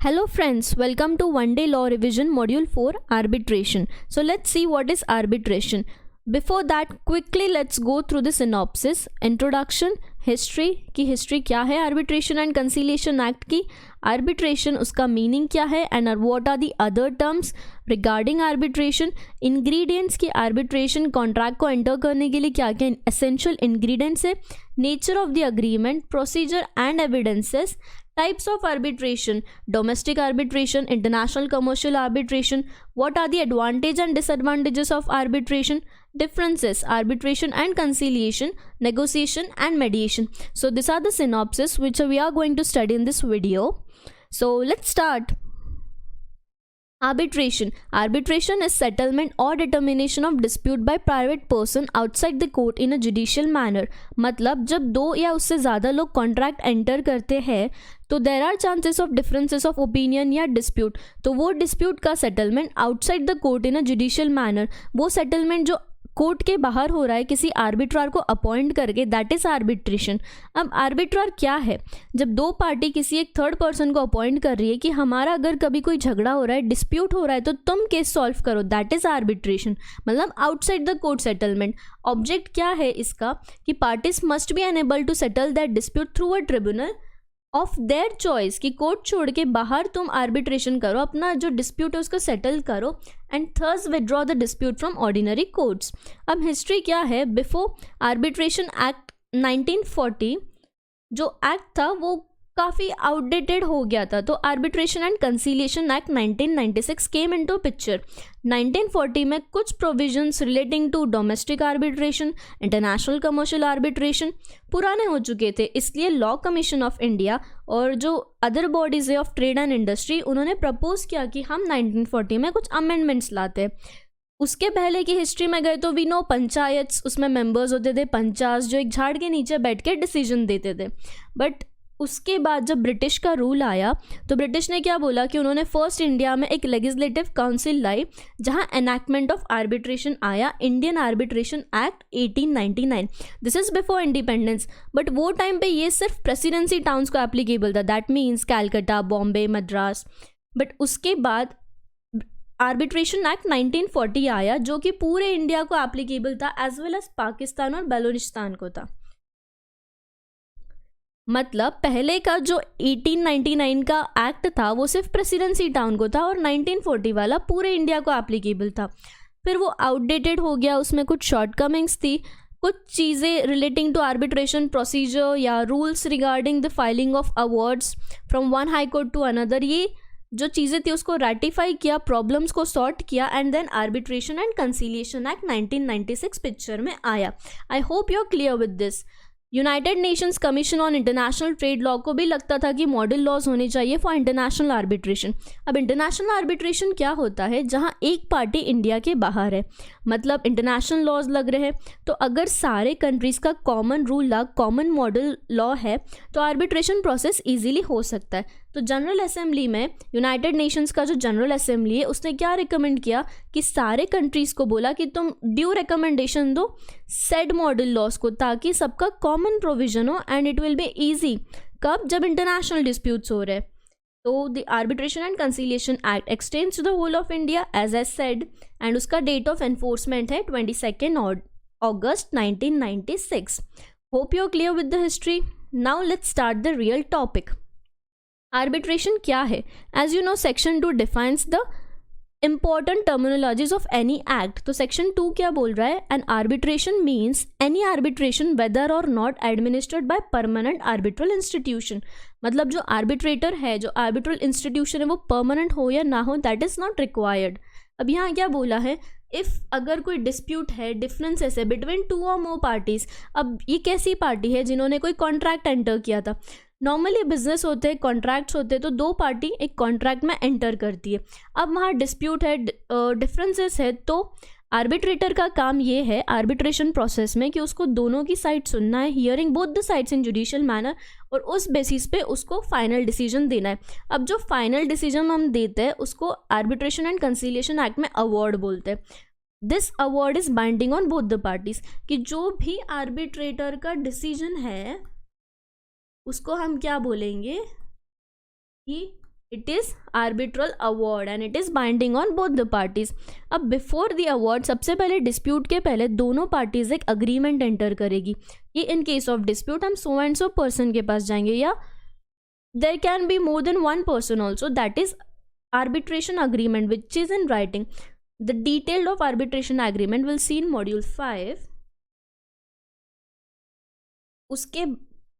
Hello friends, welcome to One Day Law Revision Module 4 Arbitration. So let's see what is arbitration. Before that, quickly let's go through the synopsis. Introduction, history की history क्या है Arbitration and Conciliation Act की, arbitration उसका meaning क्या है and what are the other terms regarding arbitration, ingredients की arbitration contract को enter करने के लिए क्या क्या essential ingredients है, nature of the agreement, procedure and evidences, types of arbitration, domestic arbitration, international commercial arbitration, what are the advantage and disadvantages of arbitration, differences, arbitration and conciliation, negotiation and mediation. So these are the synopsis which we are going to study in this video. So let's start. Arbitration. Arbitration is settlement or determination of dispute by private person outside the court in a judicial manner. मतलब जब दो या उससे ज़्यादा लोग contract enter करते हैं तो there are chances of differences of opinion या डिस्प्यूट, तो वो डिस्प्यूट का settlement outside the court in a judicial manner, वो सेटलमेंट जो कोर्ट के बाहर हो रहा है किसी आर्बिट्रार को अपॉइंट करके, दैट इज आर्बिट्रेशन. अब आर्बिट्रार क्या है? जब दो पार्टी किसी एक थर्ड पर्सन को अपॉइंट कर रही है कि हमारा अगर कभी कोई झगड़ा हो रहा है, डिस्प्यूट हो रहा है, तो तुम केस सॉल्व करो, दैट इज आर्बिट्रेशन. मतलब outside the court settlement. Object क्या है इसका कि parties must be enable to settle that dispute through a tribunal of their choice, कि कोर्ट छोड़ के बाहर तुम आर्बिट्रेशन करो, अपना जो डिस्प्यूट है उसको सेटल करो and thus withdraw the dispute from ordinary courts. अब हिस्ट्री क्या है? बिफोर आर्बिट्रेशन एक्ट 1940 जो एक्ट था वो काफ़ी आउटडेटेड हो गया था, तो arbitration and conciliation act 1996 came into picture. 1940 में कुछ provisions relating to domestic arbitration, international commercial arbitration पुराने हो चुके थे, इसलिए लॉ कमीशन ऑफ इंडिया और जो अदर बॉडीज है ऑफ ट्रेड एंड इंडस्ट्री उन्होंने प्रपोज किया कि हम 1940 में कुछ अमेंडमेंट्स लाते हैं. उसके पहले की हिस्ट्री में गए तो वी नो पंचायत, उसमें मेंबर्स होते थे पंचास जो एक झाड़ के नीचे बैठ के डिसीजन देते थे. बट उसके बाद जब ब्रिटिश का रूल आया तो ब्रिटिश ने क्या बोला कि उन्होंने फर्स्ट इंडिया में एक लेजिस्लेटिव काउंसिल लाई जहां एनैक्टमेंट ऑफ आर्बिट्रेशन आया, Indian arbitration act 1899. This is before independence. But वो टाइम पे ये सिर्फ प्रेसिडेंसी टाउन्स को एप्लीकेबल था, that means Calcutta, Bombay, Madras. But उसके बाद आर्बिट्रेशन एक्ट 1940 आया जो कि पूरे इंडिया को एप्लीकेबल था एज वेल एज पाकिस्तान और बलूचिस्तान को था. मतलब पहले का जो 1899 का एक्ट था वो सिर्फ प्रेसिडेंसी टाउन को था और 1940 वाला पूरे इंडिया को एप्लीकेबल था. फिर वो आउटडेटेड हो गया, उसमें कुछ शॉर्टकमिंग्स थी, कुछ चीज़ें रिलेटिंग टू आर्बिट्रेशन प्रोसीजर या rules regarding the filing of awards from one high court to another, ये जो चीज़ें थी उसको रेटिफाई किया, प्रॉब्लम्स को सॉर्ट किया and then arbitration and conciliation act 1996 picture में आया. I hope you are clear with this. United Nations Commission on International Trade Law को भी लगता था कि मॉडल लॉज होने चाहिए फॉर इंटरनेशनल आर्बिट्रेशन. अब इंटरनेशनल आर्बिट्रेशन क्या होता है? जहां एक पार्टी इंडिया के बाहर है, मतलब इंटरनेशनल लॉज लग रहे हैं, तो अगर सारे कंट्रीज़ का common rule law, common model law है तो आर्बिट्रेशन प्रोसेस ईजिली हो सकता है. तो जनरल असेंबली में यूनाइटेड नेशंस का जो जनरल असेंबली है उसने क्या रिकमेंड किया कि सारे कंट्रीज़ को बोला कि तुम ड्यू रिकमेंडेशन दो सेड मॉडल लॉज को, ताकि सबका कॉमन प्रोविजन हो and it will be easy. कब? जब इंटरनेशनल डिस्प्यूट्स हो रहे. तो the arbitration and conciliation act extends to the whole of India as I said and उसका डेट ऑफ एनफोर्समेंट है 22 अगस्त 1996. Hope you are clear with the history. Now let's start the real topic. Arbitration क्या है? As you no section 2 defines the important terminologies of any act. तो section 2 क्या बोल रहा है? An arbitration means any arbitration whether or not administered by permanent arbitral institution. मतलब जो arbitrator है, जो आर्बिट्रल इंस्टीट्यूशन है, वो परमानेंट हो या ना हो, दैट इज़ नॉट रिक्वायर्ड. अब यहाँ क्या बोला है? इफ़ अगर कोई डिस्प्यूट है, डिफरेंसेस है बिटवीन टू और मोर पार्टीज़. अब ये कैसी पार्टी है? जिन्होंने कोई कॉन्ट्रैक्ट एंटर किया था. नॉर्मली बिजनेस होते हैं, कॉन्ट्रैक्ट्स होते हैं, तो दो पार्टी एक कॉन्ट्रैक्ट में एंटर करती है. अब वहाँ डिस्प्यूट है, डिफरेंसेस है, तो आर्बिट्रेटर का काम ये है आर्बिट्रेशन प्रोसेस में कि उसको दोनों की साइड सुनना है, hearing both the sides in judicial manner, और उस बेसिस पे उसको फाइनल डिसीजन देना है. अब जो फाइनल डिसीजन हम देते हैं उसको आर्बिट्रेशन एंड कंसीलिएशन एक्ट में अवार्ड बोलते हैं. This award is binding on both the parties, कि जो भी आर्बिट्रेटर का डिसीजन है उसको हम क्या बोलेंगे कि it is arbitral award and it is binding on both the parties. अब बिफोर द अवार्ड, सबसे पहले डिस्प्यूट के पहले दोनों पार्टीज एक अग्रीमेंट एंटर करेगी कि इन केस ऑफ डिस्प्यूट हम सो एंड सो पर्सन के पास जाएंगे, या there can be more than one person also, that is arbitration agreement which is in writing. The detail of arbitration agreement we'll see in module 5.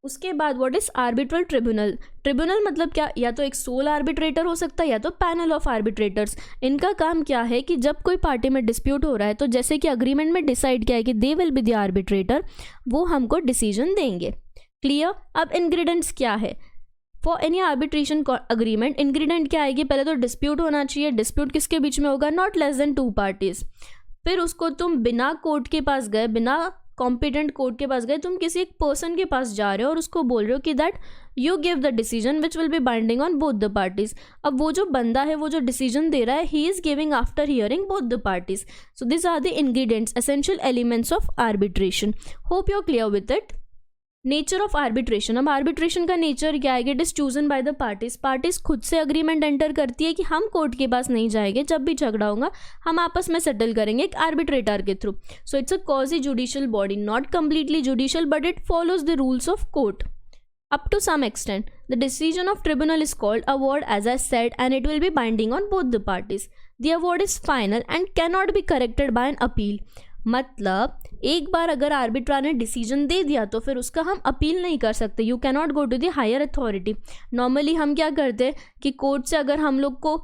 उसके बाद what is arbitral tribunal. Tribunal मतलब क्या, या तो एक सोल आर्बिट्रेटर हो सकता है या तो पैनल ऑफ आर्बिट्रेटर्स। इनका काम क्या है कि जब कोई पार्टी में डिस्प्यूट हो रहा है तो जैसे कि अग्रीमेंट में डिसाइड किया है कि they will be the arbitrator, वो हमको डिसीजन देंगे। क्लियर। अब इंग्रेडिएंट्स क्या है for any arbitration agreement? Ingredient क्या आएगी, पहले तो डिस्प्यूट होना चाहिए। डिस्प्यूट किसके बीच में होगा, नॉट लेस देन 2 पार्टीज। फिर उसको तुम बिना कोर्ट के पास गए, बिना कॉम्पिटेंट कोर्ट के पास गए, तुम किसी एक पर्सन के पास जा रहे हो और उसको बोल रहे हो कि that you give the decision which will be binding on both the parties. अब वो जो बंदा है, वो जो डिसीजन दे रहा है, he is giving after hearing both the parties. So this are the ingredients, essential elements of arbitration. Hope you are clear with it. Nature of arbitration. अब आर्बिट्रेशन का नेचर क्या है कि it is chosen by the parties. Parties खुद से agreement enter करती है कि हम कोर्ट के पास नहीं जाएंगे, जब भी झगड़ा होगा हम आपस में सेटल करेंगे एक आर्बिट्रेटर के through. So it's a quasi judicial body, not completely judicial but it follows the rules of court up to some extent. The decision of tribunal is called award, as I said, and it will be binding on both the parties. The award is final and cannot be corrected by an appeal. मतलब एक बार अगर आर्बिट्रा ने decision दे दिया तो फिर उसका हम appeal नहीं कर सकते। You cannot go to the higher authority. Normally हम क्या करते हैं कि कोर्ट से अगर हम लोग को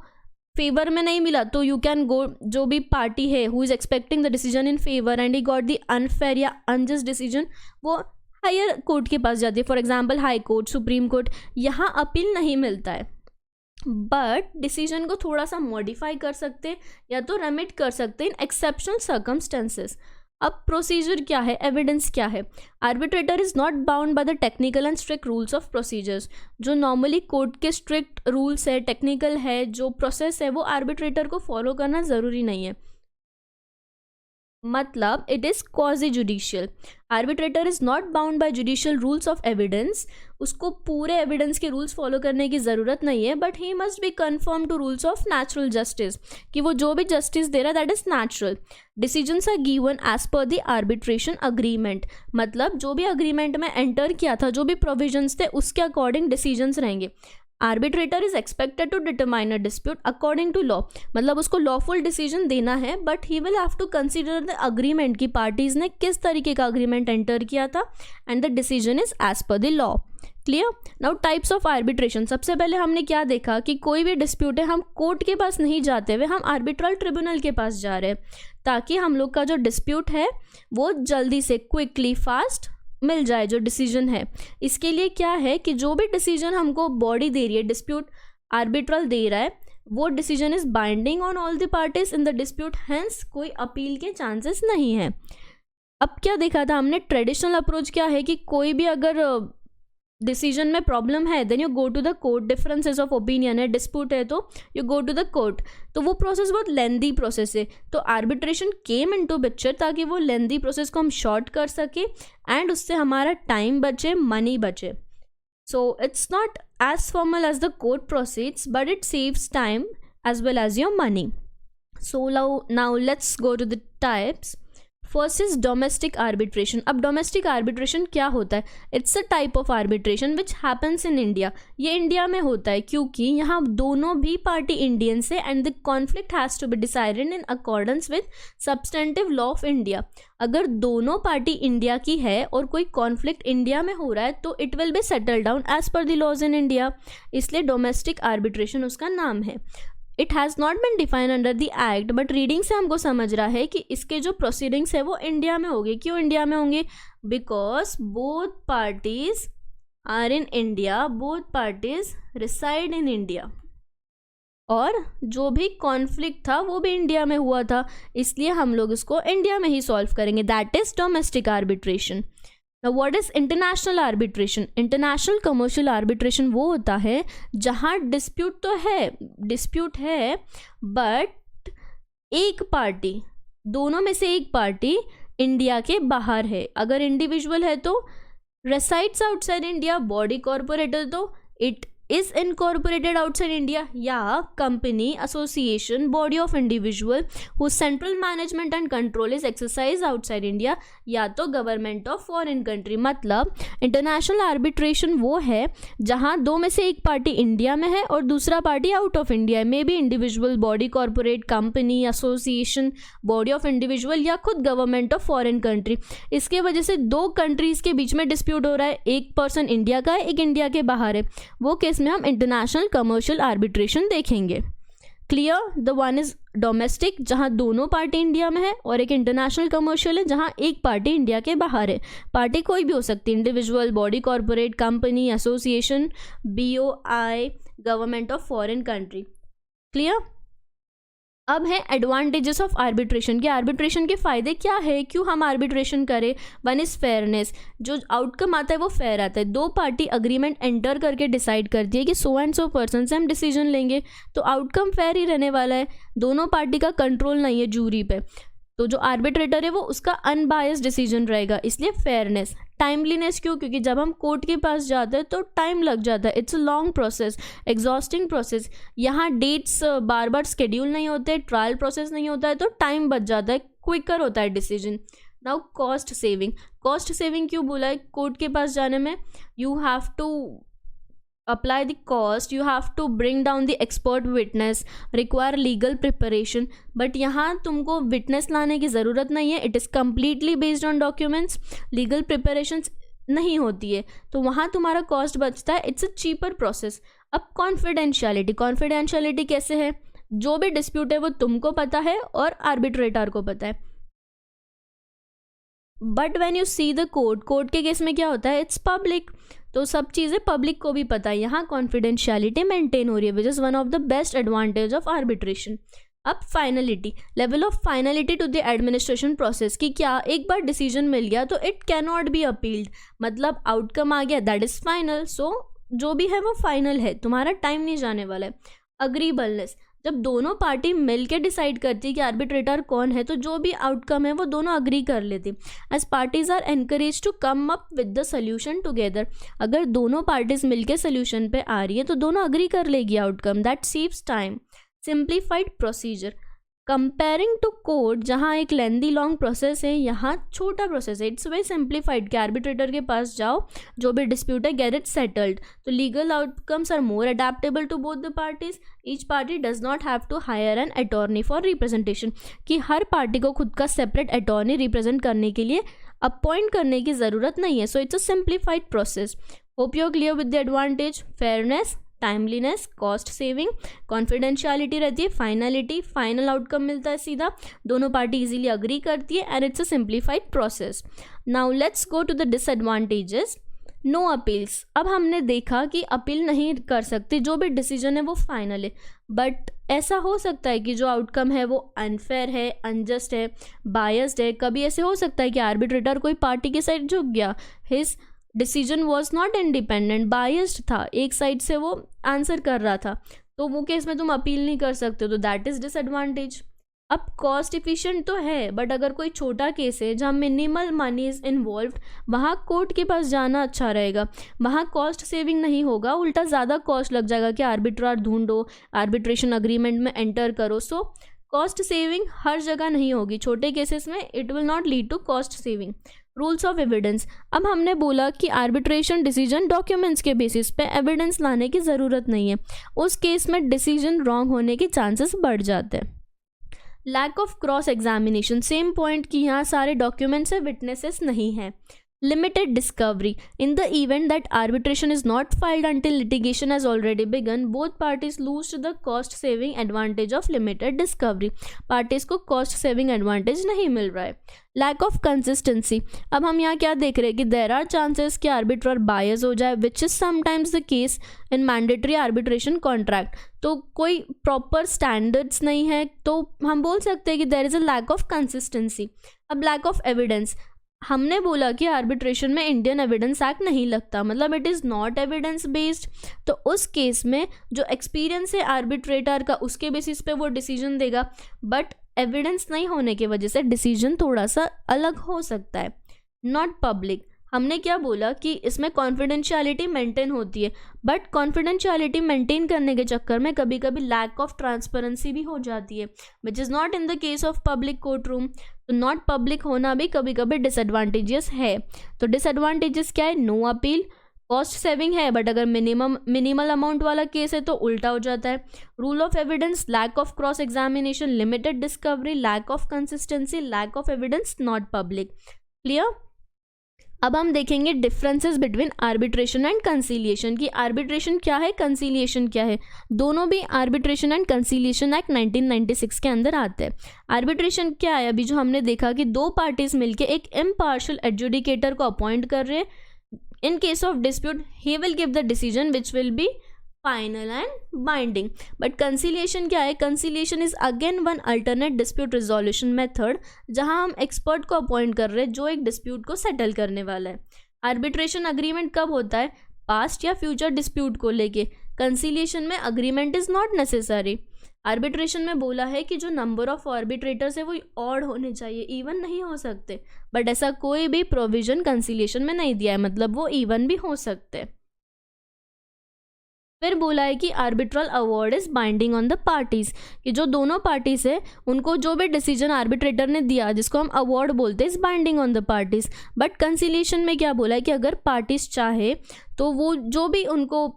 फेवर में नहीं मिला तो यू कैन गो, जो भी पार्टी है who is expecting the decision in favour and he got the unfair या अनजस्ट डिसीजन, वो हायर कोर्ट के पास जाती है। For example high court, supreme court. यहाँ अपील नहीं मिलता है, बट डिसीजन को थोड़ा सा मॉडिफाई कर सकते या तो रेमिट कर सकते इन एक्सेप्शनल सर्कमस्टेंसेस। अब प्रोसीजर क्या है, एविडेंस क्या है। Arbitrator is not bound by the technical and strict rules of procedures. जो नॉर्मली कोर्ट के स्ट्रिक्ट रूल्स है, टेक्निकल है, जो प्रोसेस है, वो आर्बिट्रेटर को फॉलो करना ज़रूरी नहीं है। मतलब it is quasi judicial. Arbitrator is not bound by judicial rules of evidence. उसको पूरे एविडेंस के रूल्स फॉलो करने की ज़रूरत नहीं है, but he must be confirm to rules of natural justice, कि वो जो भी जस्टिस दे रहा है that is natural. Decisions are given as per the arbitration agreement. मतलब जो भी अग्रीमेंट में एंटर किया था, जो भी प्रोविजंस थे, उसके अकॉर्डिंग डिसीजंस रहेंगे। Arbitrator is expected to determine a dispute according to law. मतलब उसको लॉफुल डिसीजन देना है, but he will have to consider the agreement की पार्टीज ने किस तरीके का अग्रीमेंट एंटर किया था, and the decision is as per the law. Clear. Now types of arbitration. सबसे पहले हमने क्या देखा कि कोई भी डिस्प्यूट है, हम कोर्ट के पास नहीं जाते हुए हम आर्बिट्रल ट्रिब्यूनल के पास जा रहे हैं, ताकि हम लोग का जो डिस्प्यूट है वो जल्दी से, क्विकली, फास्ट मिल जाए जो डिसीजन है। इसके लिए क्या है कि जो भी डिसीजन हमको बॉडी दे रही है, डिस्प्यूट आर्बिट्रल दे रहा है, वो decision is binding on all the parties in the dispute, hence कोई अपील के चांसेस नहीं है। अब क्या देखा था हमने, ट्रेडिशनल अप्रोच क्या है कि कोई भी अगर डिसीजन में प्रॉब्लम है then you go to the court. Differences of opinion है, डिस्प्यूट है, तो you go to the court. तो वो प्रोसेस बहुत लेंदी प्रोसेस है, तो आर्बिट्रेशन केम इनटू पिक्चर ताकि वो लेंदी प्रोसेस को हम शॉर्ट कर सके एंड उससे हमारा टाइम बचे, मनी बचे। So it's not as formal as the court proceeds, but it saves time as well as your money. So now let's go to the types. First is domestic arbitration. अब domestic arbitration क्या होता है? It's a type of arbitration which happens in India. ये India में होता है क्योंकि यहाँ दोनों भी पार्टी इंडियन से and the conflict has to be decided in accordance with substantive law of India. अगर दोनों पार्टी इंडिया की है और कोई कॉन्फ्लिक्ट इंडिया में हो रहा है तो it will be settle down as per the laws in India, इसलिए डोमेस्टिक आर्बिट्रेशन उसका नाम है। It has not been define under the act, but reading से हमको समझ रहा है कि इसके जो प्रोसीडिंग्स है वो इंडिया में होंगे। क्यों इंडिया में होंगे? Because both parties are in India, both parties reside in India, और जो भी कॉन्फ्लिक्ट था वो भी इंडिया में हुआ था, इसलिए हम लोग इसको इंडिया में ही सॉल्व करेंगे। That is domestic arbitration. What is international arbitration? International commercial arbitration वो होता है जहाँ डिस्प्यूट तो है, डिस्प्यूट है, बट एक पार्टी, दोनों में से एक पार्टी इंडिया के बाहर है। अगर इंडिविजुअल है तो resides outside India, body corporate है तो it is incorporated outside India, या company, association, body of individual whose central management and control is exercised outside India, या तो government of foreign country। मतलब इंटरनेशनल आर्बिट्रेशन वो है जहाँ दो में से एक पार्टी इंडिया में है और दूसरा पार्टी आउट ऑफ इंडिया है, may be individual, body, corporate, company, association, body of individual या खुद गवर्नमेंट ऑफ फॉरेन कंट्री। इसके वजह से दो कंट्रीज के बीच में डिस्प्यूट हो रहा है, एक पर्सन इंडिया का है, एक इंडिया के बाहर है, वो केस में हम इंटरनेशनल कमर्शियल आर्बिट्रेशन देखेंगे। Clear? The one is domestic जहां दोनों पार्टी इंडिया में है, और एक इंटरनेशनल कमर्शियल है जहां एक पार्टी इंडिया के बाहर है। पार्टी कोई भी हो सकती है, individual, body, corporate, company, association, BOI, government of foreign country. Clear? अब है एडवांटेजेस ऑफ आर्बिट्रेशन के। आर्बिट्रेशन के फ़ायदे क्या है, क्यों हम आर्बिट्रेशन करें। वन इज़ फेयरनेस, जो आउटकम आता है वो फेयर आता है। दो पार्टी अग्रीमेंट एंटर करके डिसाइड करती है कि सो एंड सो पर्सन से हम डिसीजन लेंगे, तो आउटकम फेयर ही रहने वाला है। दोनों पार्टी का कंट्रोल नहीं है जूरी पे, तो जो आर्बिट्रेटर है वो उसका अनबायस्ड डिसीजन रहेगा, इसलिए फेयरनेस। टाइमलीनेस क्यों, क्योंकि जब हम कोर्ट के पास जाते हैं तो टाइम लग जाता है, it's a long process, exhausting process. यहाँ डेट्स बार बार स्केड्यूल नहीं होते, ट्रायल प्रोसेस नहीं होता है, तो टाइम बच जाता है, क्विकर होता है decision. Now cost saving. Cost saving क्यों बोला है कोर्ट के पास जाने में, you have to apply the cost, you have to bring down the expert witness, require legal preparation, but यहाँ तुमको witness लाने की ज़रूरत नहीं है, it is completely based on documents, legal preparations नहीं होती है, तो वहाँ तुम्हारा कॉस्ट बचता है, इट्स अ चीपर प्रोसेस। अब कॉन्फिडेंशियलिटी। कॉन्फिडेंशियलिटी कैसे है, जो भी डिस्प्यूट है वो तुमको पता है और आर्बिट्रेटर को पता है, but when you see the court के केस में क्या होता है, इट्स पब्लिक, तो सब चीज़ें पब्लिक को भी पता है। यहाँ कॉन्फिडेंशियलिटी मेंटेन हो रही है, which is one of the best advantage of arbitration. अब finality, level of finality to the administration process, कि क्या एक बार डिसीजन मिल गया तो it can not be appealed, मतलब आउटकम आ गया दैट इज़ फाइनल, सो जो भी है वो फाइनल है, तुम्हारा टाइम नहीं जाने वाला है। अग्रीबलनेस, जब दोनों पार्टी मिलके डिसाइड करती है कि आर्बिट्रेटर कौन है, तो जो भी आउटकम है वो दोनों अग्री कर लेती। As parties are encourage to come up with the solution together, अगर दोनों पार्टीज मिलके सोल्यूशन पे आ रही है तो दोनों अग्री कर लेगी outcome, that saves time. Simplified procedure, comparing to court जहाँ एक लेंदी लॉन्ग प्रोसेस है, यहाँ छोटा प्रोसेस है, इट्स वेरी सिंप्लीफाइड कि आर्बिट्रेटर के पास जाओ, जो भी डिस्प्यूट है गेट इट सेटल्ड, तो legal outcomes are more adaptable to both the parties. Each party does not have to hire an attorney for representation, कि हर पार्टी को खुद का सेपरेट अटॉर्नी रिप्रेजेंट करने के लिए अपॉइंट करने की ज़रूरत नहीं है, so it's a simplified process. Hope you are clear with the advantage, fairness, timeliness, cost saving, confidentiality रहती है, फाइनलिटी, फाइनल आउटकम मिलता है सीधा, दोनों पार्टी इजीली अग्री करती है, and it's a simplified process. Now let's go to the disadvantages. No appeals, अब हमने देखा कि अपील नहीं कर सकते, जो भी डिसीजन है वो फाइनल है, बट ऐसा हो सकता है कि जो आउटकम है वो अनफेयर है, अनजस्ट है, बायस्ड है। कभी ऐसे हो सकता है कि आर्बिट्रेटर कोई पार्टी के साइड झुक गया, his decision was not independent, biased था, एक साइड से वो आंसर कर रहा था, तो वो केस में तुम अपील नहीं कर सकते, तो दैट इज़ डिसएडवांटेज। अब कॉस्ट इफिशिएंट तो है, बट अगर कोई छोटा केस है जहाँ मिनिमल मनी इज़ इन्वॉल्व्ड, वहाँ कोर्ट के पास जाना अच्छा रहेगा, वहाँ कॉस्ट सेविंग नहीं होगा, उल्टा ज़्यादा कॉस्ट लग जाएगा कि आर्बिट्रार ढूंढो, आर्बिट्रेशन अग्रीमेंट में एंटर करो, सो कॉस्ट सेविंग हर जगह नहीं होगी, छोटे केसेस में it will not lead to cost saving. Rules of evidence, अब हमने बोला कि आर्बिट्रेशन डिसीजन डॉक्यूमेंट्स के बेसिस पे एविडेंस लाने की ज़रूरत नहीं है, उस केस में डिसीजन रॉन्ग होने के चांसेस बढ़ जाते हैं। Lack of cross examination, same point कि यहाँ सारे डॉक्यूमेंट्स है, विटनेसेस नहीं है। Limited discovery, in the event that arbitration is not filed until litigation has already begun, both parties lose the cost saving advantage of limited discovery, parties को cost saving advantage नहीं मिल रहा है। Lack of consistency, अब हम यहाँ क्या देख रहे हैं कि there are chances कि arbiter bias हो जाए, which is sometimes the case in mandatory arbitration contract, तो कोई proper standards नहीं है, तो हम बोल सकते हैं कि there is a lack of consistency। अब lack of evidence, हमने बोला कि आर्बिट्रेशन में इंडियन एविडेंस एक्ट नहीं लगता, मतलब it is not evidence based, तो उस केस में जो एक्सपीरियंस है आर्बिट्रेटर का उसके बेसिस पे वो डिसीजन देगा, बट एविडेंस नहीं होने की वजह से डिसीजन थोड़ा सा अलग हो सकता है। नॉट पब्लिक, हमने क्या बोला कि इसमें कॉन्फिडेंशियलिटी मेंटेन होती है, बट कॉन्फिडेंशियलिटी मेंटेन करने के चक्कर में कभी कभी लैक ऑफ ट्रांसपेरेंसी भी हो जाती है, which is not in the case of public court room. तो नॉट पब्लिक होना भी कभी कभी डिसएडवांटेजेस है। तो डिसएडवांटेजेस क्या है? नो अपील, कॉस्ट सेविंग है, बट अगर मिनिमल अमाउंट वाला केस है तो उल्टा हो जाता है। Rule of evidence, lack of cross examination, limited discovery, lack of consistency, lack of evidence, not public. Clear? अब हम देखेंगे differences between arbitration and conciliation, कि आर्बिट्रेशन क्या है, कंसीलिएशन क्या है। दोनों भी आर्बिट्रेशन एंड कंसीलिएशन एक्ट 1996 के अंदर आते हैं। आर्बिट्रेशन क्या है? अभी जो हमने देखा कि दो पार्टीज मिलके एक इम्पार्शियल एडजुडिकेटर को अपॉइंट कर रहे हैं। In case of dispute he will give the decision which will be final and binding. But conciliation क्या है? Conciliation is again one alternate dispute resolution method, जहां हम एक्सपर्ट को अपॉइंट कर रहे हैं जो एक डिस्प्यूट को सेटल करने वाला है। आर्बिट्रेशन अग्रीमेंट कब होता है? पास्ट या फ्यूचर डिस्प्यूट को लेके। कंसीलिएशन में agreement is not necessary. Arbitration में बोला है कि जो नंबर ऑफ आर्बिट्रेटर्स है वो ऑड होने चाहिए, इवन नहीं हो सकते, बट ऐसा कोई भी प्रोविजन कंसीलिएशन में नहीं दिया है, मतलब वो इवन भी हो सकते हैं। फिर बोला है कि arbitral award is binding on the parties, कि जो दोनों पार्टीज है उनको जो भी डिसीजन आर्बिट्रेटर ने दिया, जिसको हम अवार्ड बोलते हैं, is binding on the parties. But conciliation में क्या बोला है कि अगर पार्टीज चाहे तो वो जो भी उनको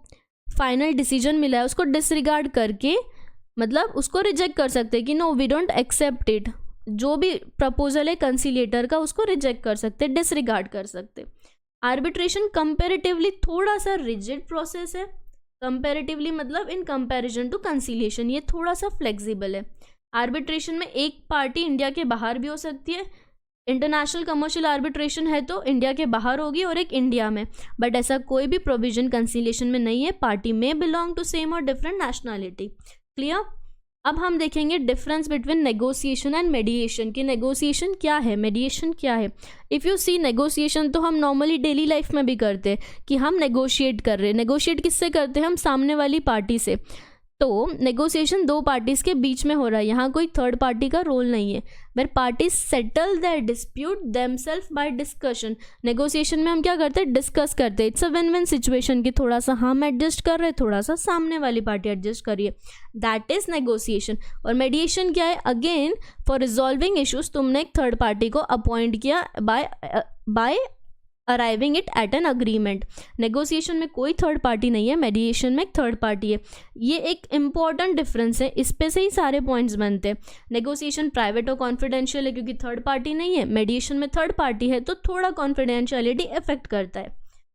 फाइनल डिसीजन मिला है उसको डिसरिगार्ड करके, मतलब उसको रिजेक्ट कर सकते हैं कि no we don't accept it. जो भी प्रपोजल है कंसीलिएटर का उसको रिजेक्ट कर सकते, डिसरिगार्ड कर सकते। आर्बिट्रेशन कंपेरेटिवली थोड़ा सा रिजिड प्रोसेस है। कंपेरेटिवली मतलब इन कंपैरिजन टू कंसीलिएशन ये थोड़ा सा फ्लेक्सिबल है। आर्बिट्रेशन में एक पार्टी इंडिया के बाहर भी हो सकती है। इंटरनेशनल कमर्शियल आर्बिट्रेशन है तो इंडिया के बाहर होगी और एक इंडिया में, बट ऐसा कोई भी प्रोविजन कंसीलिएशन में नहीं है। पार्टी में बिलोंग टू सेम और डिफरेंट नेशनैलिटी। क्लियर? अब हम देखेंगे डिफरेंस बिटवीन नेगोशिएशन एंड मेडिएशन, कि नेगोशिएशन क्या है, मेडिएशन क्या है। इफ़ यू सी नेगोशिएशन तो हम नॉर्मली डेली लाइफ में भी करते हैं कि हम नेगोशिएट कर रहे हैं। नेगोशिएट किससे करते हैं? हम सामने वाली पार्टी से। तो नेगोशिएशन दो पार्टीज़ के बीच में हो रहा है, यहाँ कोई थर्ड पार्टी का रोल नहीं है। Where parties settle their dispute themselves by discussion. Negotiation में हम क्या करते हैं? डिस्कस करते हैं। It's a win win situation कि थोड़ा सा हम एडजस्ट कर रहे हैं, थोड़ा सा सामने वाली पार्टी एडजस्ट करिए, दैट इज नेगोशिएशन। और मेडिएशन क्या है? अगेन फॉर रिजॉल्विंग इशूज तुमने एक थर्ड पार्टी को अपॉइंट किया by arriving it at an agreement. Negotiation में कोई थर्ड पार्टी नहीं है, मेडिएशन में एक थर्ड पार्टी है। ये एक इम्पॉर्टेंट डिफरेंस है, इस पे से ही सारे पॉइंट्स बनते हैं। नेगोशिएशन प्राइवेट और कॉन्फिडेंशियल है क्योंकि थर्ड पार्टी नहीं है। मेडिएशन में थर्ड पार्टी है तो थोड़ा कॉन्फिडेंशियलिटी इफेक्ट करता है।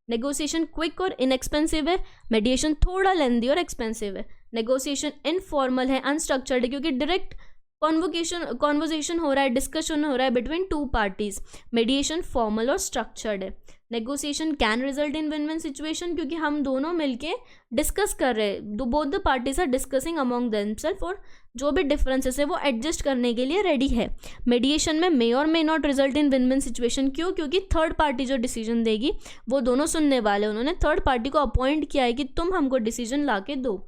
नेगोशिएशन क्विक और इनएक्सपेंसिव है, मेडिएशन थोड़ा लेंदी और एक्सपेंसिव है। नेगोशिएशन इनफॉर्मल है, अनस्ट्रक्चर्ड है क्योंकि डायरेक्ट कॉन्वर्जेशन हो रहा है, डिस्कशन हो रहा है between two parties. Mediation formal और स्ट्रक्चर्ड है। Negotiation can result in win win situation क्योंकि हम दोनों मिलके डिस्कस कर रहे हैं, both the parties are discussing among themselves और जो भी डिफरेंसेस है वो एडजस्ट करने के लिए रेडी है। मेडिएशन में मे और may not result in win win situation. क्यों? क्योंकि थर्ड पार्टी जो डिसीजन देगी वो दोनों सुनने वाले, उन्होंने थर्ड पार्टी को अपॉइंट किया है कि तुम हमको डिसीजन ला के दो।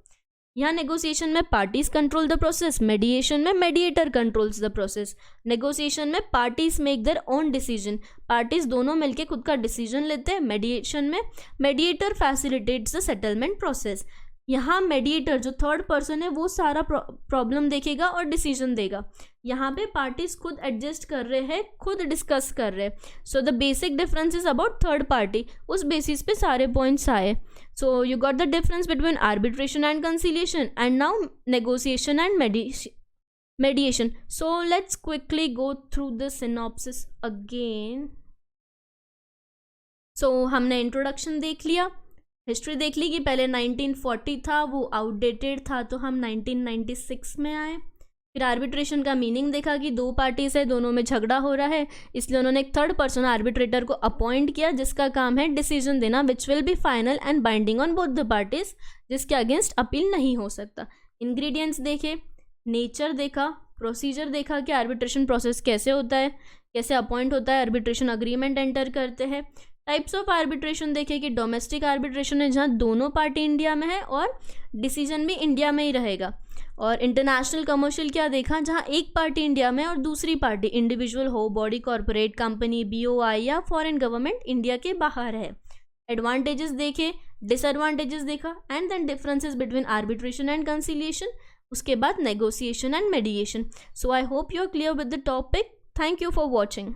यहाँ नेगोशिएशन में parties control the process, mediation में mediator controls the process. Negotiation में parties make their own decision, parties दोनों मिलके खुद का डिसीजन लेते हैं। मेडिएशन में mediator facilitates the settlement process. यहाँ मेडिएटर जो थर्ड पर्सन है वो सारा प्रॉब्लम देखेगा और डिसीजन देगा। यहाँ पे पार्टीज खुद एडजस्ट कर रहे हैं, खुद डिस्कस कर रहे हैं। So the basic difference is about third party. उस बेसिस पे सारे पॉइंट्स आए। So you got the difference between arbitration and conciliation and now negotiation and मेडिएशन. So let's quickly go through the synopsis again. So हमने introduction देख लिया, history देख ली कि पहले 1940 था, वो आउटडेटेड था, तो हम 1996 में आए. फिर आर्बिट्रेशन का मीनिंग देखा कि दो पार्टीज है, दोनों में झगड़ा हो रहा है, इसलिए उन्होंने एक थर्ड पर्सन आर्बिट्रेटर को अपॉइंट किया जिसका काम है डिसीजन देना, which will be final and binding on both the parties, जिसके अगेंस्ट अपील नहीं हो सकता. इंग्रेडिएंट्स देखे, नेचर देखा, प्रोसीजर देखा कि आर्बिट्रेशन प्रोसेस कैसे होता है, कैसे अपॉइंट होता है, आर्बिट्रेशन अग्रीमेंट एंटर करते हैं, टाइप्स ऑफ आर्बिट्रेशन देखे कि डोमेस्टिक आर्बिट्रेशन है जहाँ दोनों पार्टी इंडिया में है और डिसीजन भी इंडिया में ही रहेगा, और इंटरनेशनल कमर्शियल क्या देखा जहाँ एक पार्टी इंडिया में और दूसरी पार्टी इंडिविजुअल हो, बॉडी, कॉरपोरेट, कंपनी, BOI या फॉरेन गवर्नमेंट इंडिया के बाहर है। एडवांटेजेस देखे, डिसएडवांटेजेस देखा, and then differences between arbitration and conciliation, उसके बाद negotiation and mediation. So I hope you are clear with the topic. Thank you for watching.